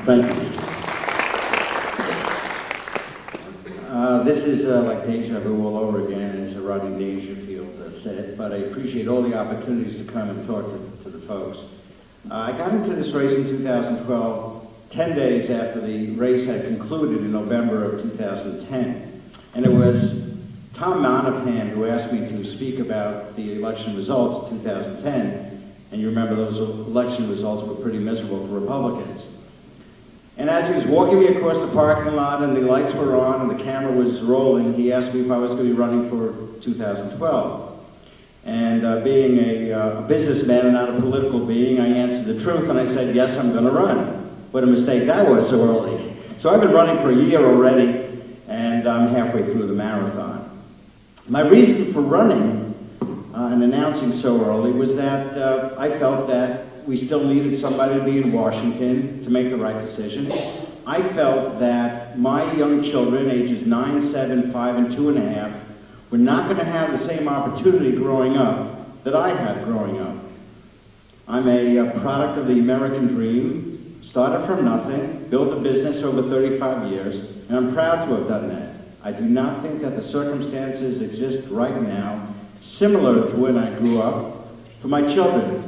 Thank you. This is like deja vu all over again, as Rodney Dangerfield said, but I appreciate all the opportunities to come and talk to the folks. I got into this race in 2012, 10 days after the race had concluded in November of 2010. And it was Tom Monahan who asked me to speak about the election results of 2010. And you remember those election results were pretty miserable for Republicans. And as he was walking me across the parking lot and the lights were on and the camera was rolling, he asked me if I was going to be running for 2012. And being a businessman and not a political being, I answered the truth and I said, yes, I'm going to run. What a mistake that was so early. So I've been running for a year already, and I'm halfway through the marathon. My reason for running and announcing so early was that I felt that we still needed somebody to be in Washington to make the right decision. I felt that my young children, ages 9, 7, 5, and 2.5, were not going to have the same opportunity growing up that I had growing up. I'm a product of the American dream, started from nothing, built a business over 35 years, and I'm proud to have done that. I do not think that the circumstances exist right now similar to when I grew up for my children.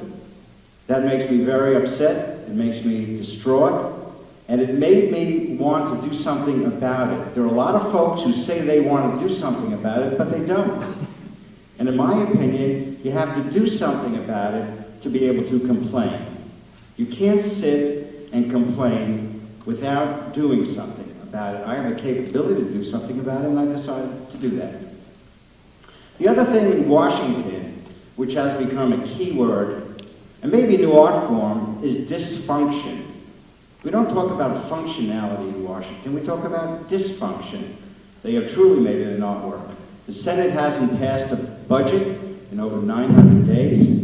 That makes me very upset, it makes me distraught, and it made me want to do something about it. There are a lot of folks who say they want to do something about it, but they don't. And in my opinion, you have to do something about it to be able to complain. You can't sit and complain without doing something about it. I have the capability to do something about it, and I decided to do that. The other thing in Washington, which has become a key word, and maybe a new art form, is dysfunction. We don't talk about functionality in Washington, we talk about dysfunction. They have truly made it an artwork. The Senate hasn't passed a budget in over 900 days.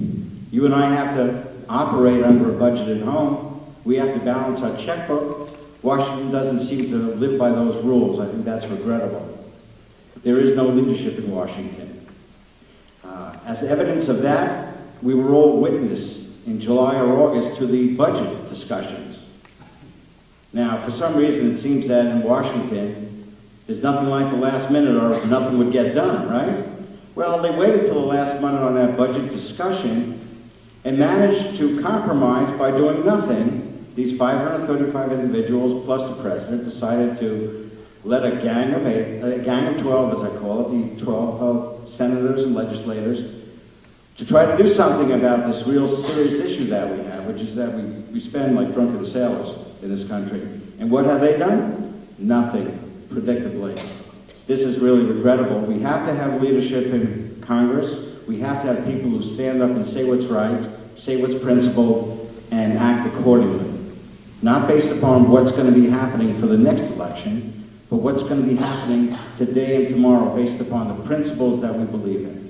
You and I have to operate under a budget at home. We have to balance our checkbook. Washington doesn't seem to live by those rules. I think that's regrettable. There is no leadership in Washington. As evidence of that, we were all witness in July or August to the budget discussions. Now, for some reason, it seems that in Washington, there's nothing like the last minute or nothing would get done, right? Well, they waited till the last minute on that budget discussion and managed to compromise by doing nothing. These 535 individuals, plus the president, decided to let a gang of 12, as I call it, the 12 senators and legislators, to try to do something about this real serious issue that we have, which is that we spend like drunken sailors in this country. And what have they done? Nothing, predictably. This is really regrettable. We have to have leadership in Congress. We have to have people who stand up and say what's right, say what's principled, and act accordingly. Not based upon what's going to be happening for the next election, but what's going to be happening today and tomorrow based upon the principles that we believe in.